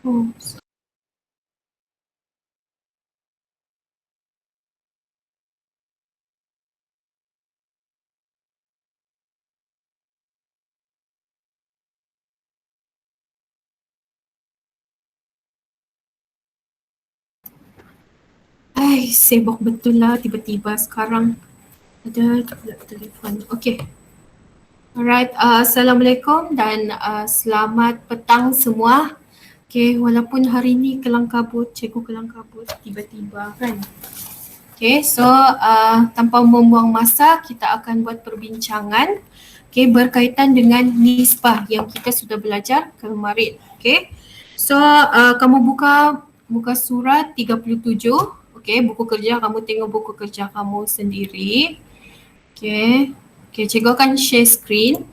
Oops. Sibuk betul lah tiba-tiba sekarang ada telefon. Okay. Alright, Assalamualaikum dan selamat petang semua. Okay, walaupun hari ni kelang kabut, cikgu kelang kabut tiba-tiba kan. Okay, so tanpa membuang masa, kita akan buat perbincangan berkaitan dengan nisbah yang kita sudah belajar kemarin. Okay, so kamu buka surat 37. Okay, buku kerja, kamu tengok buku kerja kamu sendiri. Okay, cikgu akan share screen.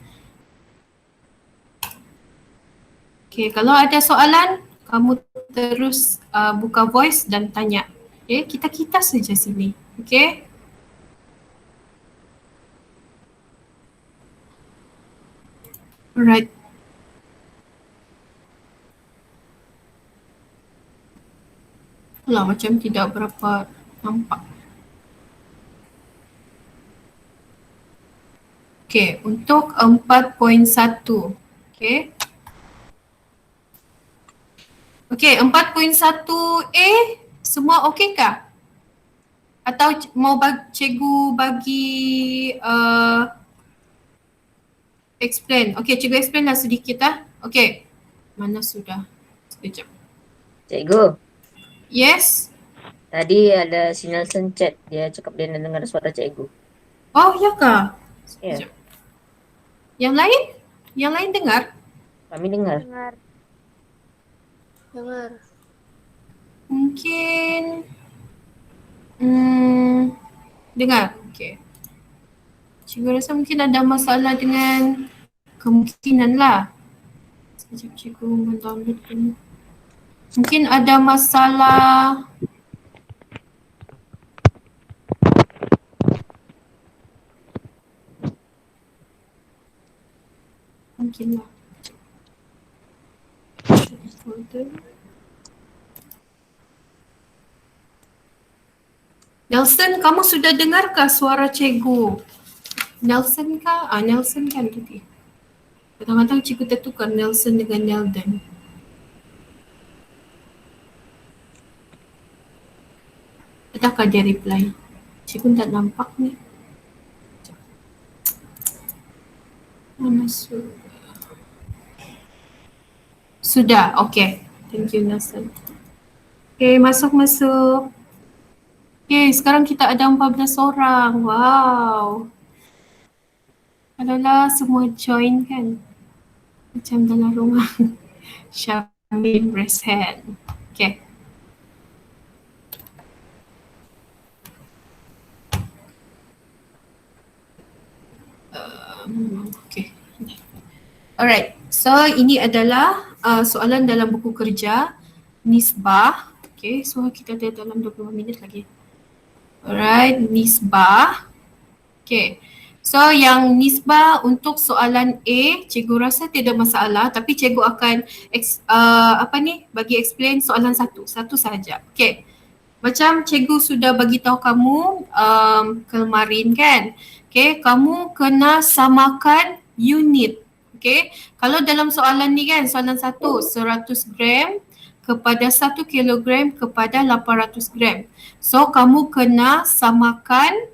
Okay, kalau ada soalan, kamu terus buka voice dan tanya. Okay, kita saja sini. Okay. Alright. Lah macam tidak berapa nampak. Okay, untuk 4.1. Okay. Okay, 4.1A semua okey kah? Atau mau cikgu bagi explain? Okay, cikgu explain lah sedikit lah. Okay, mana sudah? Sekejap. Cikgu. Yes? Tadi ada si Nelson chat, dia cakap dia nak dengar suara cikgu. Oh, ya kah? Ya. Yang lain? Yang lain dengar? Kami dengar. Dengar. Mungkin dengar. Okay. Cikgu rasa mungkin ada masalah dengan kemungkinan lah. Sekejap cikgu mendownload dulu. Mungkin ada masalah mungkin lah. Nelson, kamu sudah dengarkah suara cikgu? Nelson kah? Nelson kan tadi. Kadang-kadang cikgu tertukar Nelson dengan Nelden. Adakah dia reply? Cikgu tak nampak ni. Mana sudah? Sudah, okay. Thank you Nelson. Okay, masuk. Okay, sekarang kita ada 14 orang. Wow. Adalah semua join kan. Macam dalam rumah. Syamil raise hand. Okay. Okay. Alright. So ini adalah soalan dalam buku kerja nisbah. Okay. So kita ada dalam 25 minit lagi. Alright. Nisbah. Okay. So yang nisbah untuk soalan A, cikgu rasa tidak masalah, tapi cikgu akan bagi explain soalan satu sahaja. Okay. Macam cikgu sudah bagi tahu kamu kemarin kan. Okay, kamu kena samakan unit. Okay, kalau dalam soalan ni kan, soalan 1, 100 gram kepada 1 kilogram kepada 800 gram. So kamu kena samakan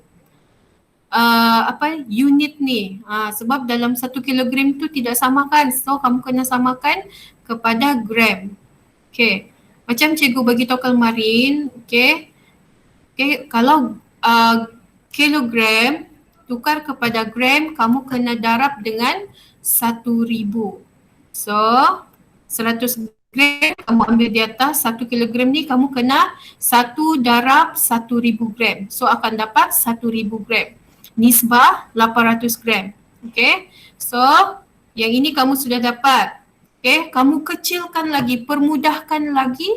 unit ni. Sebab dalam 1 kilogram tu tidak samakan. So kamu kena samakan kepada gram. Okay. Macam cikgu bagi tahu kemarin, okay, kalau kilogram tukar kepada gram, kamu kena darab dengan 1,000. So 100 gram kamu ambil di atas, 1 kilogram ni kamu kena 1 darab 1,000 gram. So akan dapat 1,000 gram. Nisbah 800 gram. Okay. So yang ini kamu sudah dapat. Okay, kamu kecilkan lagi, permudahkan lagi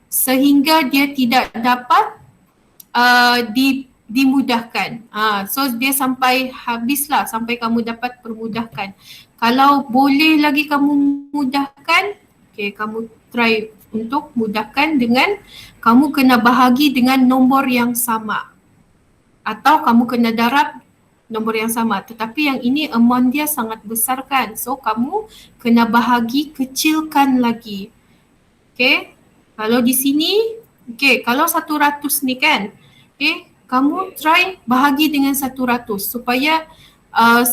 sehingga dia tidak dapat dimudahkan. So dia sampai habislah, sampai kamu dapat permudahkan. Kalau boleh lagi kamu mudahkan, Okay, kamu try untuk mudahkan dengan kamu kena bahagi dengan nombor yang sama. Atau kamu kena darab nombor yang sama. Tetapi yang ini amount dia sangat besar kan. So kamu kena bahagi kecilkan lagi. Okay. Kalau di sini, okay, kalau 100 ni kan, okay, kamu try bahagi dengan 100 supaya 100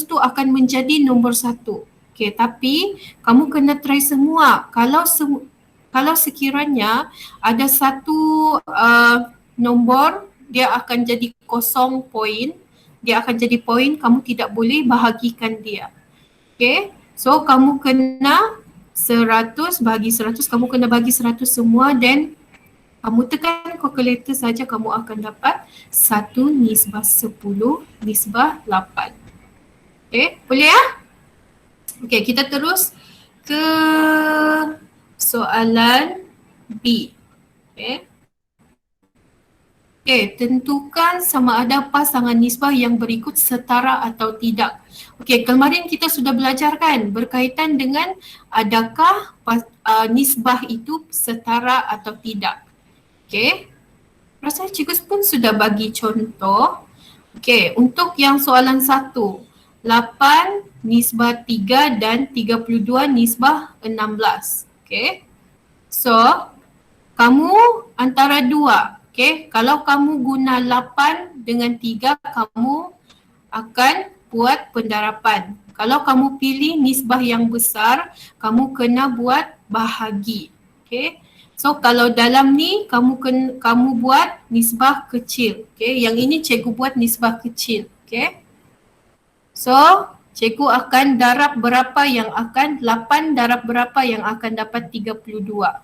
tu akan menjadi nombor 1. Okay, tapi kamu kena try semua. Kalau sekiranya ada satu nombor dia akan jadi kosong poin, dia akan jadi poin, kamu tidak boleh bahagikan dia. Okay, so kamu kena 100 bagi 100, kamu kena bagi 100 semua dan kamu tekan calculator saja kamu akan dapat 1 nisbah 10 nisbah 8. Okay, boleh ya? Okay, kita terus ke soalan B. Okay. Okay, tentukan sama ada pasangan nisbah yang berikut setara atau tidak. Okay, kemarin kita sudah belajar kan berkaitan dengan adakah nisbah itu setara atau tidak. Okay, rasa cikgu pun sudah bagi contoh. Okay, untuk yang soalan 1, 8 nisbah 3 dan 32 nisbah 16. Okay, so kamu antara dua. Okay, kalau kamu guna 8 dengan 3, kamu akan buat pendarapan. Kalau kamu pilih nisbah yang besar, kamu kena buat bahagi. Okay, so kalau dalam ni kamu buat nisbah kecil. Okay, yang ini cikgu buat nisbah kecil. Okay, so cikgu akan darab berapa yang akan, 8 darab berapa yang akan dapat 32.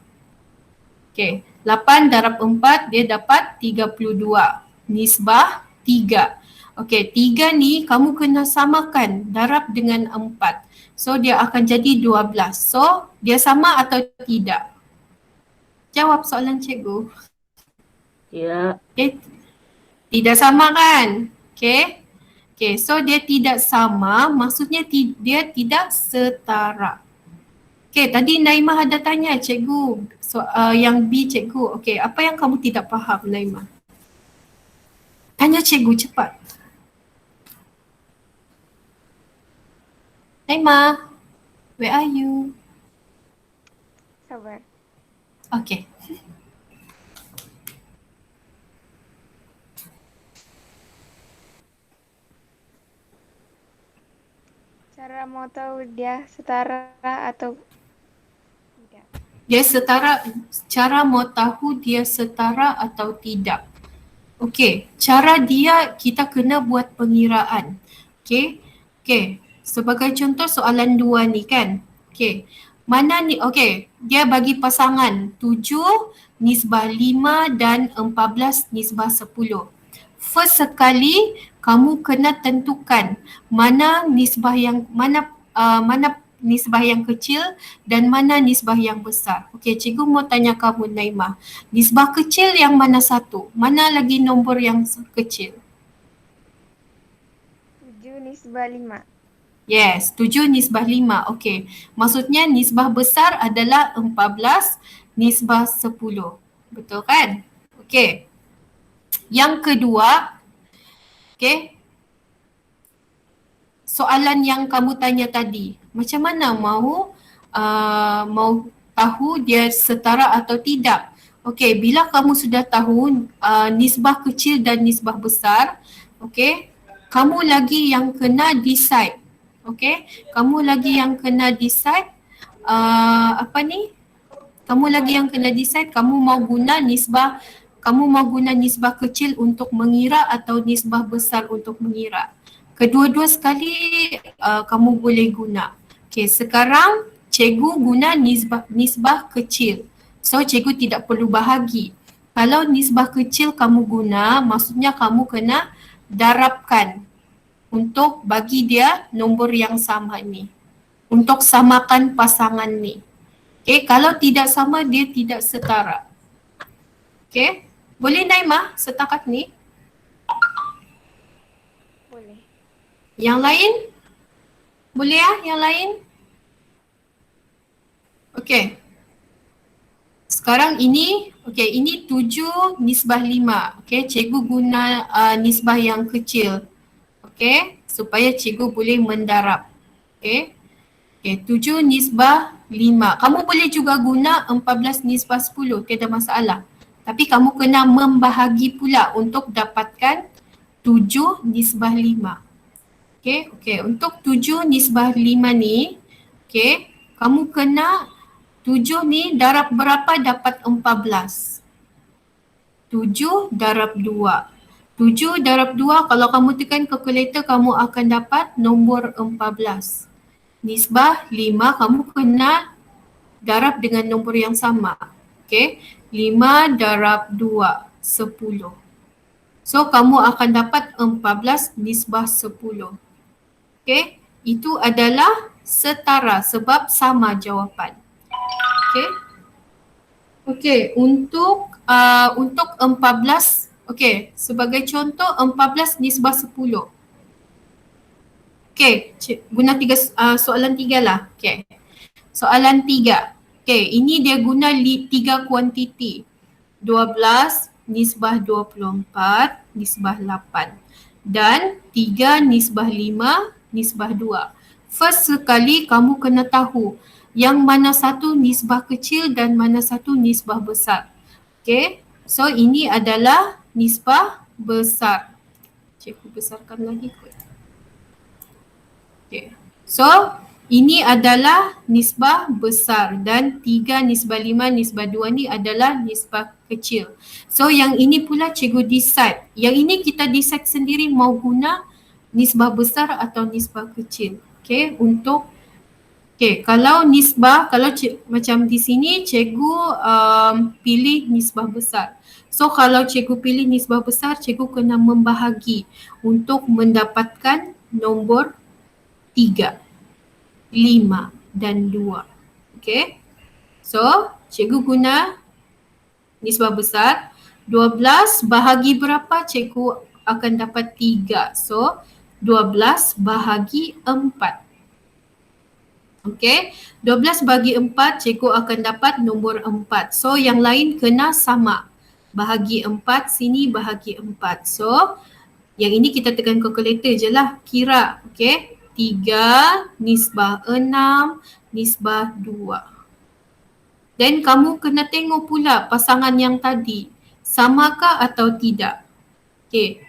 Okay, 8 darab 4 dia dapat 32. Nisbah 3. Okay, 3 ni kamu kena samakan darab dengan 4. So dia akan jadi 12. So dia sama atau tidak? Jawab soalan cikgu. Ya. Okay, tidak sama kan? Okay. Okay, so dia tidak sama maksudnya dia tidak setara. Okay, tadi Naimah ada tanya cikgu, yang B cikgu. Okay, apa yang kamu tidak faham Naimah? Tanya cikgu cepat. Naimah, where are you? Sabar. Okay. Cara mau tahu dia setara atau tidak? Dia setara, cara mau tahu dia setara atau tidak. Okey, cara dia kita kena buat pengiraan. Okey. Okey, sebagai contoh soalan 2 ni kan. Okey. Mana ni, okey, dia bagi pasangan 7 nisbah 5 dan 14 nisbah 10. First sekali kamu kena tentukan mana nisbah yang mana nisbah yang kecil dan mana nisbah yang besar. Okey, cikgu mau tanya kamu Naimah. Nisbah kecil yang mana satu? Mana lagi nombor yang kecil? 7 nisbah 5. Yes, 7 nisbah 5. Okey. Maksudnya nisbah besar adalah 14 nisbah 10. Betul kan? Okey. Yang kedua, okey. Soalan yang kamu tanya tadi, macam mana mau tahu dia setara atau tidak? Okey, bila kamu sudah tahu nisbah kecil dan nisbah besar, okey, kamu lagi yang kena decide. Okey, kamu lagi yang kena decide kamu lagi yang kena decide kamu mau guna nisbah kecil untuk mengira atau nisbah besar untuk mengira. Kedua-dua sekali kamu boleh guna. Okay, sekarang cikgu guna nisbah kecil. So cikgu tidak perlu bahagi. Kalau nisbah kecil kamu guna, maksudnya kamu kena darabkan untuk bagi dia nombor yang sama ni. Untuk samakan pasangan ni. Okay, kalau tidak sama dia tidak setara. Okay, boleh Naimah setakat ni? Boleh. Yang lain? Boleh ya yang lain? Okey. Sekarang ini, ini 7 nisbah 5. Okey, cikgu guna nisbah yang kecil. Okey, supaya cikgu boleh mendarab. Okey. Okey, 7 nisbah 5. Kamu boleh juga guna 14 nisbah 10, tiada masalah. Tapi kamu kena membahagi pula untuk dapatkan 7 nisbah 5. Okey, untuk 7 nisbah 5 ni, okey, kamu kena 7 ni darab berapa dapat 14? 7 darab 2. 7 darab 2 kalau kamu tekan kalkulator kamu akan dapat nombor 14. Nisbah 5 kamu kena darab dengan nombor yang sama. Okey, 5 darab 2, 10. So kamu akan dapat 14 nisbah 10. Okey, itu adalah setara sebab sama jawapan. Okey. Okey, untuk 14, okey, sebagai contoh 14 nisbah 10. Okey, guna soalan 3 lah. Okey. Soalan 3. Okey, ini dia guna 3 kuantiti. 12 nisbah 24 nisbah 8 dan 3 nisbah 5 nisbah 2. First sekali kamu kena tahu yang mana satu nisbah kecil dan mana satu nisbah besar. Okay, so ini adalah nisbah besar. Cikgu besarkan lagi kot. Okay, so ini adalah nisbah besar dan 3 nisbah 5 nisbah 2 ni adalah nisbah kecil. So yang ini pula cikgu decide. Yang ini kita decide sendiri mau guna nisbah besar atau nisbah kecil. Okay, untuk kalau nisbah, macam di sini cikgu pilih nisbah besar. So kalau cikgu pilih nisbah besar, cikgu kena membahagi untuk mendapatkan nombor 3, 5 dan 2. Okay. So cikgu guna nisbah besar. 12 bahagi berapa? Cikgu akan dapat 3. So 12 bahagi 4. Okay, 12 bagi 4 cikgu akan dapat nombor 4. So yang lain kena sama. Bahagi 4 sini bahagi 4. So yang ini kita tekan kalkulator je lah. Kira. Okay, 3 nisbah 6 nisbah 2. Dan kamu kena tengok pula pasangan yang tadi. Samakah atau tidak? Okay.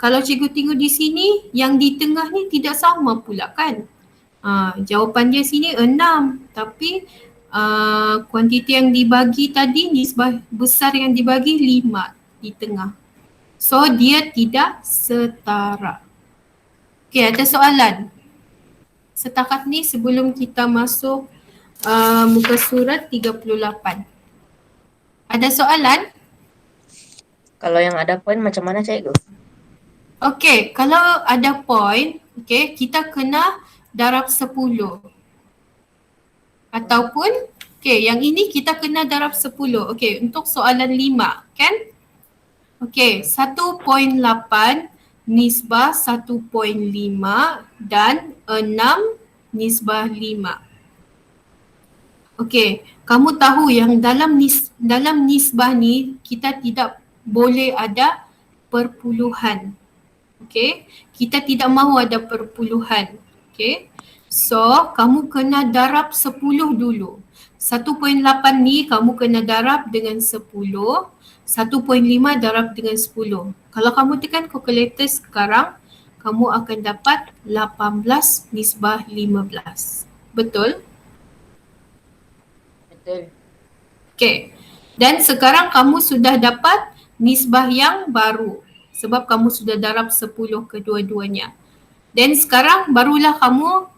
Kalau cikgu tengok di sini, yang di tengah ni tidak sama pula kan? Jawapan dia sini 6, tapi kuantiti yang dibagi tadi, nisbah besar yang dibagi 5 di tengah. So dia tidak setara. Okay, ada soalan? Setakat ni sebelum kita masuk muka surat 38. Ada soalan? Kalau yang ada poin macam mana cikgu? Okay, kalau ada poin, okay, kita kena darab 10. Ataupun, okay, yang ini kita kena darab 10. Okay, untuk soalan 5, kan? Okay, 1.8 nisbah 1.5 dan 6 nisbah 5. Okay, kamu tahu yang dalam nisbah ni kita tidak boleh ada perpuluhan. Okay, kita tidak mahu ada perpuluhan. Okay, so kamu kena darab 10 dulu. 1.8 ni kamu kena darab dengan 10. 1.5 darab dengan 10. Kalau kamu tekan kalkulator sekarang, kamu akan dapat 18 nisbah 15. Betul? Betul. Okay, dan sekarang kamu sudah dapat nisbah yang baru sebab kamu sudah darab 10 kedua-duanya. Dan sekarang barulah kamu,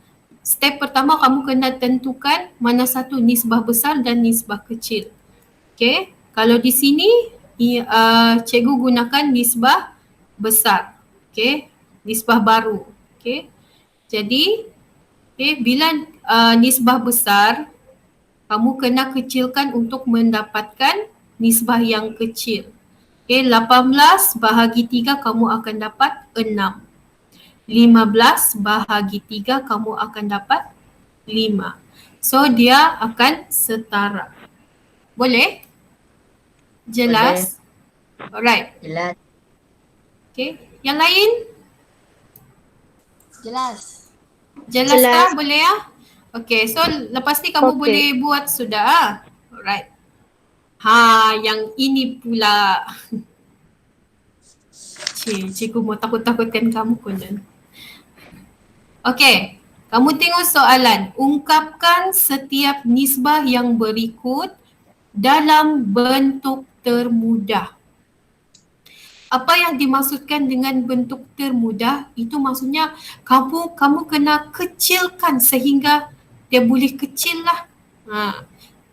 step pertama kamu kena tentukan mana satu nisbah besar dan nisbah kecil. Okay, kalau di sini cikgu gunakan nisbah besar. Okay, nisbah baru. Okay, jadi bila nisbah besar, kamu kena kecilkan untuk mendapatkan nisbah yang kecil. Okay, 18 bahagi 3 kamu akan dapat 6. 15 bahagi 3 kamu akan dapat 5. So dia akan setara. Boleh? Jelas? Alright. Jelas. Okay. Yang lain? Jelas. Jelas Jelas. tak? Boleh ya? Okay. So lepas ni kamu Okey. boleh buat sudah. Alright. Ha, yang ini pula. Cikgu mau takut-takutkan kamu Conan. Okay. Kamu tengok soalan. Ungkapkan setiap nisbah yang berikut dalam bentuk termudah. Apa yang dimaksudkan dengan bentuk termudah? Itu maksudnya kamu kena kecilkan sehingga dia boleh kecil lah.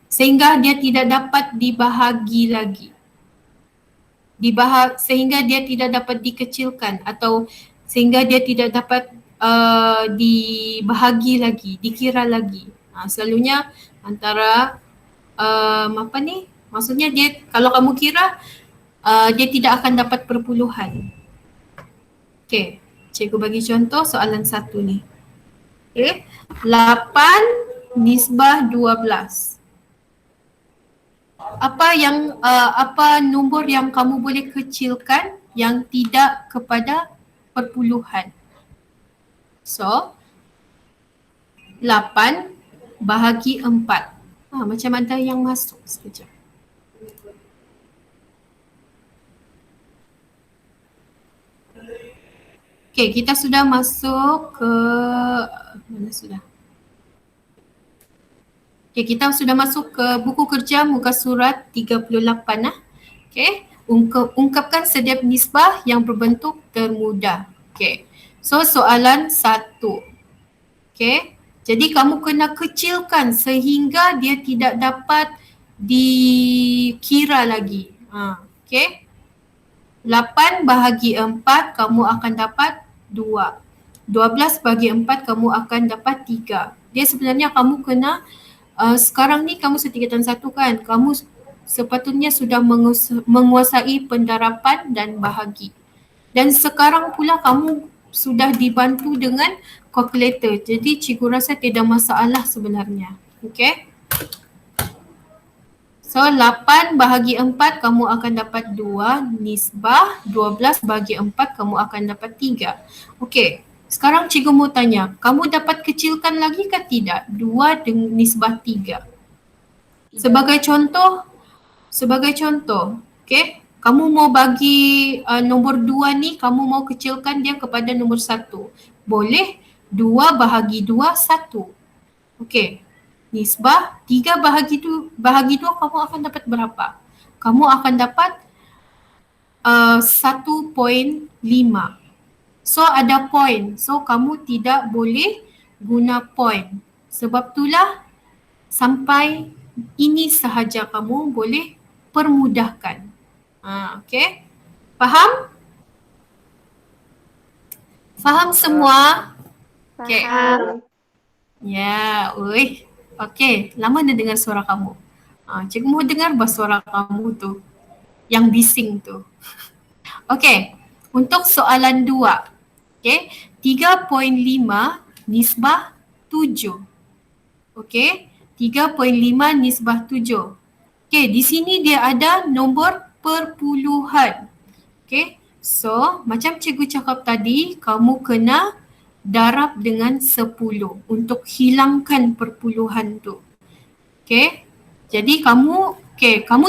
Sehingga dia tidak dapat dibahagi lagi. Sehingga dia tidak dapat dikecilkan atau sehingga dia tidak dapat dibahagi lagi, dikira lagi. Selalunya antara apa ni? Maksudnya dia kalau kamu kira dia tidak akan dapat perpuluhan. Okey, cikgu bagi contoh soalan 1 ni. Okey, 8 nisbah 12. Apa nombor yang kamu boleh kecilkan yang tidak kepada perpuluhan? So 8 bahagi 4. Macam ada yang masuk sekejap. Okay, kita sudah masuk ke mana sudah? Okay, kita sudah masuk ke buku kerja muka surat 38 lah. Okay, ungkapkan setiap nisbah yang berbentuk termudah. Okay, so soalan 1. Okay, jadi kamu kena kecilkan sehingga dia tidak dapat dikira lagi. Okay, 8 bahagi 4 kamu akan dapat 2. 12 bagi 4 kamu akan dapat 3. Dia sebenarnya kamu kena sekarang ni kamu setingkatan 1 kan. Kamu sepatutnya sudah menguasai pendarapan dan bahagi. Dan sekarang pula kamu sudah dibantu dengan kalkulator. Jadi cikgu rasa tidak masalah sebenarnya. Okay. So 8 bahagi 4 kamu akan dapat 2 nisbah, 12 bahagi 4 kamu akan dapat 3. Okey, sekarang cikgu mau tanya, kamu dapat kecilkan lagi ke tidak? 2 dengan nisbah 3. Sebagai contoh, okey, kamu mau bagi nombor 2 ni, kamu mau kecilkan dia kepada nombor 1. Boleh, 2 bahagi 2, 1. Okey. Nisbah 3 bahagi 2 kamu akan dapat berapa? Kamu akan dapat 1.5. So ada point. So kamu tidak boleh guna point. Sebab itulah sampai ini sahaja kamu boleh permudahkan. Okay. Faham? Faham semua? Okay. Faham. Ya, oi. Okey, lama dah dengar suara kamu. Cikgu mau dengar suara kamu tu. Yang bising tu. Okey, untuk soalan 2. Okey, 3.5 nisbah 7. Okey, 3.5 nisbah 7. Okey, di sini dia ada nombor perpuluhan. Okey, so macam cikgu cakap tadi, kamu kena darab dengan 10 untuk hilangkan perpuluhan tu. Okay. Jadi kamu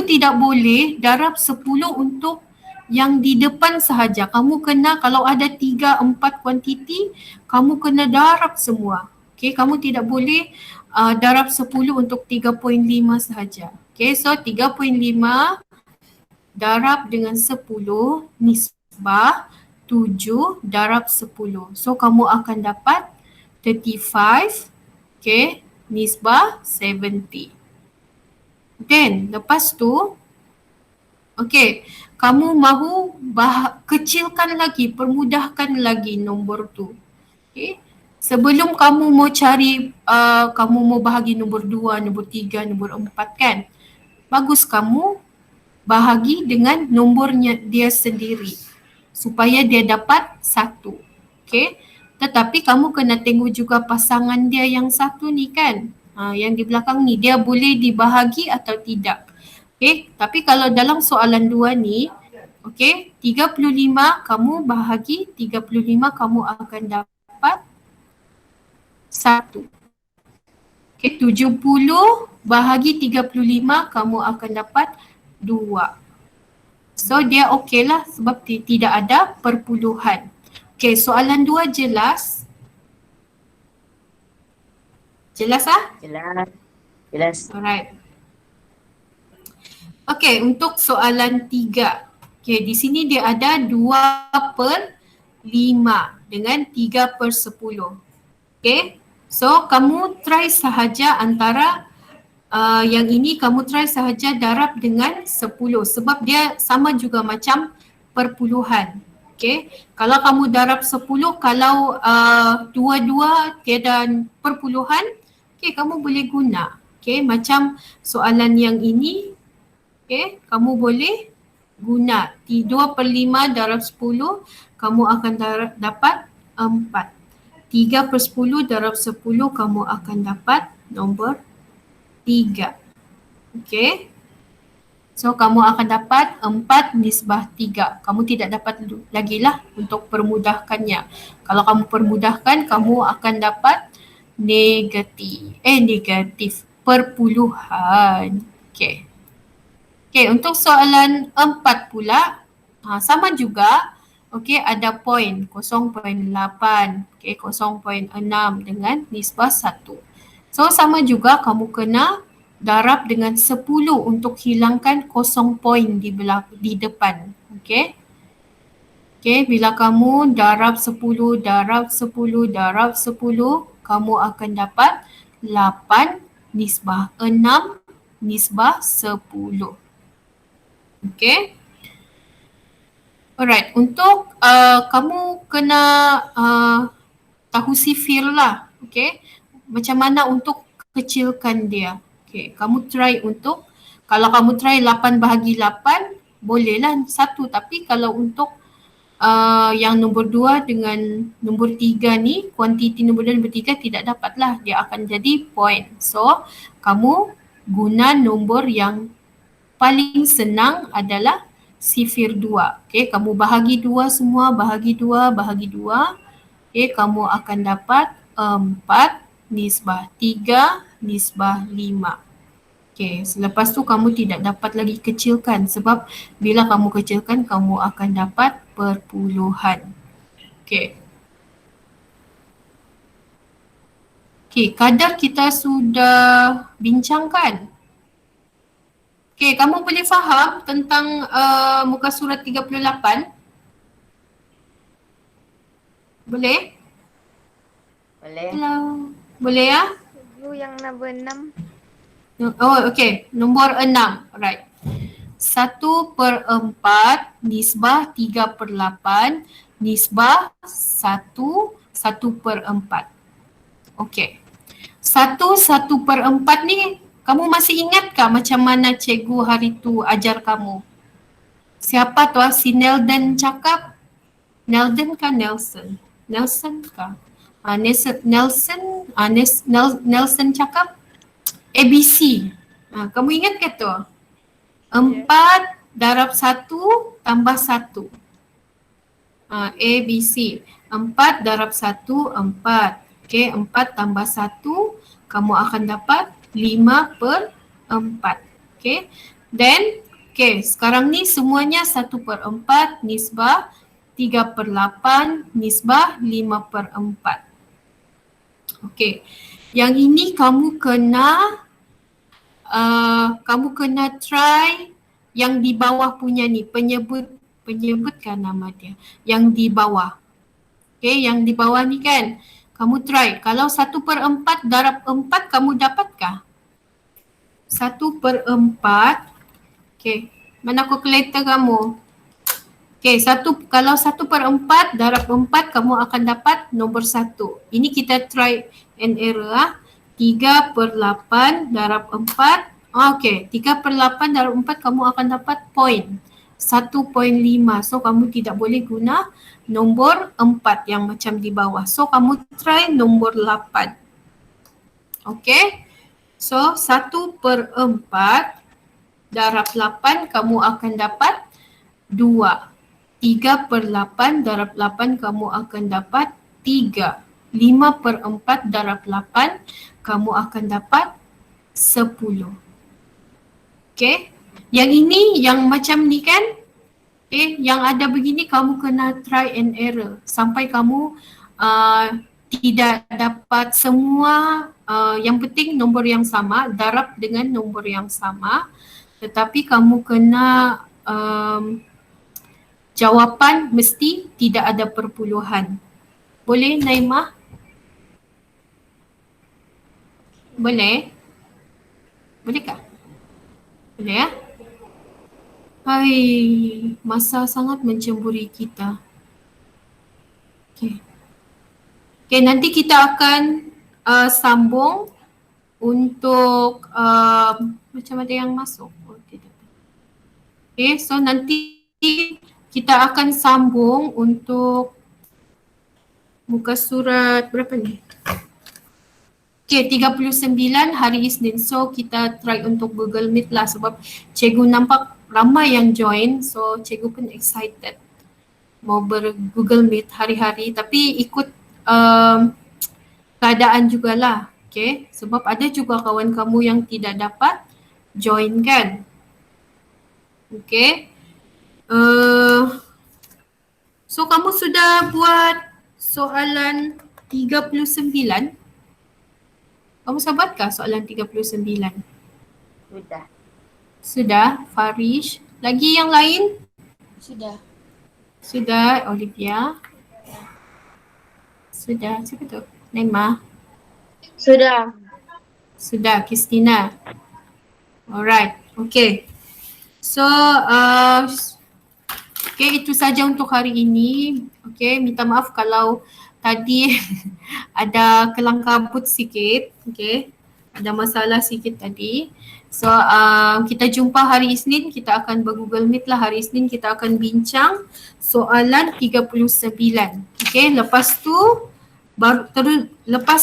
tidak boleh darab 10 untuk yang di depan sahaja. Kamu kena kalau ada 3-4 kuantiti, kamu kena darab semua. Okay. Kamu tidak boleh darab 10 untuk 3.5 sahaja. Okay. So 3.5 darab dengan 10 nisbah 7 darab 10. So kamu akan dapat 35, okay, nisbah 70. Then lepas tu, okay, kamu mahu kecilkan lagi, permudahkan lagi nombor tu. Okay. Sebelum kamu mau cari, kamu mau bahagi nombor 2, nombor 3, nombor 4 kan. Bagus kamu bahagi dengan nombornya dia sendiri. Supaya dia dapat 1. Okay. Tetapi kamu kena tengok juga pasangan dia yang 1 ni kan. Yang di belakang ni dia boleh dibahagi atau tidak. Okay, tapi kalau dalam soalan 2 ni, okay, 35 kamu bahagi 35 kamu akan dapat 1. Okay, 70 bahagi 35 kamu akan dapat 2. So dia okey lah sebab tidak ada perpuluhan. Okay, soalan 2 jelas? Jelas ah? Jelas. Jelas. Alright. Okay, untuk soalan 3. Okay, di sini dia ada 2/5 dengan 3/10. Okay, so kamu try sahaja antara yang ini kamu try sahaja darab dengan 10 sebab dia sama juga macam perpuluhan. Okay, kalau kamu darab 10, kalau dua-dua tiada perpuluhan, okay, kamu boleh guna. Okay, macam soalan yang ini, okay, kamu boleh guna 2/5 darab 10, kamu akan dapat 4. 3/10 darab 10, kamu akan dapat nombor 3. Okay. So kamu akan dapat 4/3. Kamu tidak dapat lagi lah untuk permudahkannya. Kalau kamu permudahkan, kamu akan dapat negatif perpuluhan. Okay. Okay, untuk soalan 4 pula, sama juga. Okay, ada poin 0.8, okay, 0.6 dengan nisbah 1. So sama juga kamu kena darab dengan 10 untuk hilangkan kosong poin di depan. Okay. Okay, bila kamu darab 10, darab 10, darab 10, kamu akan dapat 8/6/10. Okay. Alright, untuk kamu kena tahu sifir lah. Okay. Macam mana untuk kecilkan dia. Okay, kamu try untuk, kalau kamu try 8/8, bolehlah 1. Tapi kalau untuk yang nombor 2 dengan nombor 3 ni, kuantiti nombor 2 dan nombor 3 tidak dapatlah. Dia akan jadi point. So, kamu guna nombor yang paling senang adalah sifir 2. Okay, kamu bahagi 2 semua, bahagi 2, bahagi 2. Okay, kamu akan dapat 4/3/5. Okay, selepas tu kamu tidak dapat lagi kecilkan sebab bila kamu kecilkan, kamu akan dapat perpuluhan. Okay. Okay, kadar kita sudah bincangkan. Okay, kamu boleh faham tentang muka surat 38? Boleh? Boleh. Hello. Boleh ya? Cikgu yang nombor 6. Oh, okay. Nombor 6. Alright. 1/4 nisbah 3/8 nisbah 1/4. Okay. 1/4 ni kamu masih ingatkah macam mana cikgu hari tu ajar kamu? Siapa tu si Nelden cakap? Nelden kah Nelson? Nelson kah? Nelson cakap ABC. Kamu ingat ke tu? 4 darab 1 tambah 1. ABC. 4 darab 1, 4. Okay, 4 tambah 1, kamu akan dapat 5/4. Okay, then, okay, sekarang ni semuanya 1/4 nisbah 3/8 nisbah 5/4. Okay, yang ini kamu kena try yang di bawah punya ni, penyebutkan nama dia, yang di bawah. Okay, yang di bawah ni kan, kamu try. Kalau 1/4 darab 4 kamu dapatkah? 1/4, okay, mana kalkulator kamu? Okay, kalau 1/4 darab 4 kamu akan dapat nombor 1. Ini kita try and error 3/8 darab 4. Okay, 3/8 darab 4 kamu akan dapat point 1.5. So kamu tidak boleh guna nombor 4 yang macam di bawah. So kamu try nombor 8. Okay, So 1/4 darab 8 kamu akan dapat 2. 3/8 darab 8 kamu akan dapat 3. 5/4 darab 8 kamu akan dapat 10. Okay. Yang ini yang macam ni kan? Okay. Yang ada begini kamu kena try and error sampai kamu tidak dapat semua. Yang penting nombor yang sama, darab dengan nombor yang sama. Tetapi kamu kena jawapan mesti tidak ada perpuluhan. Boleh Naimah? Boleh? Bolehkah? Boleh ya? Hai, masa sangat mencemburi kita. Okay. Okay, nanti kita akan sambung untuk macam ada yang masuk. Oh, tidak. Okay, so nanti kita akan sambung untuk muka surat berapa ni? Okay, 39 hari Isnin. So kita try untuk Google Meet lah sebab cikgu nampak ramai yang join. So cikgu pun excited mau ber-Google Meet hari-hari tapi ikut keadaan jugalah. Okay, sebab ada juga kawan kamu yang tidak dapat join kan. Okay. So kamu sudah buat soalan 39? Kamu sudah buatkah soalan 39? Sudah. Sudah, Farish. Lagi yang lain? Sudah. Sudah, Olivia. Sudah, siapa tu? Naimah. Sudah. Sudah, Christina. Alright, okay. So, okay, itu saja untuk hari ini. Okay, minta maaf kalau tadi ada kelang kabut sikit. Okay, ada masalah sikit tadi. So, kita jumpa hari Isnin. Kita akan ber-Google Meet lah hari Isnin. Kita akan bincang soalan 39. Okay, lepas tu lepas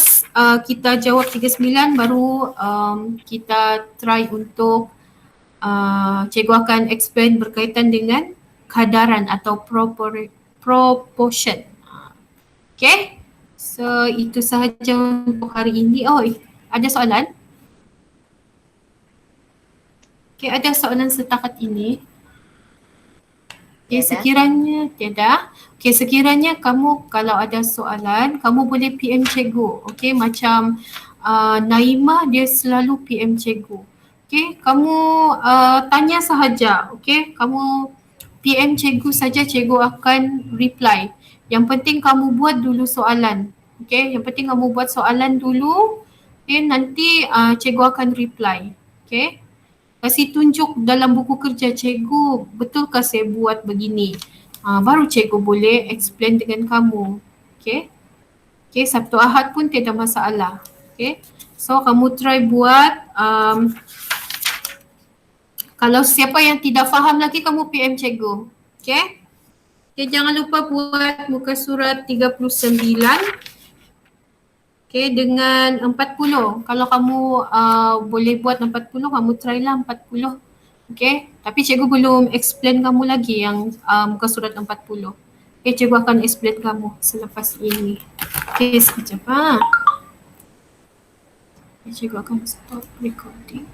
kita jawab 39 baru kita try untuk cikgu akan explain berkaitan dengan kadaran atau proportion. Okay, so itu sahaja untuk hari ini. Oh, ada soalan? Okay, ada soalan setakat ini? Okay, sekiranya tiada. Okay, sekiranya kamu kalau ada soalan, kamu boleh PM cikgu. Okay, macam Naimah dia selalu PM cikgu. Okay, kamu tanya sahaja. Okay, kamu PM cikgu saja, cikgu akan reply. Yang penting kamu buat dulu soalan. Okay, yang penting kamu buat soalan dulu. Okay, nanti cikgu akan reply. Okay. Kasih tunjuk dalam buku kerja cikgu, betulkah saya buat begini? Baru cikgu boleh explain dengan kamu. Okay. Okay, Sabtu Ahad pun tiada masalah. Okay. So kamu try buat. Kalau siapa yang tidak faham lagi, kamu PM cikgu. Okay. Okay, jangan lupa buat muka surat 39. Okay, dengan 40. Kalau kamu boleh buat 40, kamu try lah 40. Okay, tapi cikgu belum explain kamu lagi yang muka surat 40. Okay, cikgu akan explain kamu selepas ini. Okay, sekejap. Okay, cikgu akan stop recording.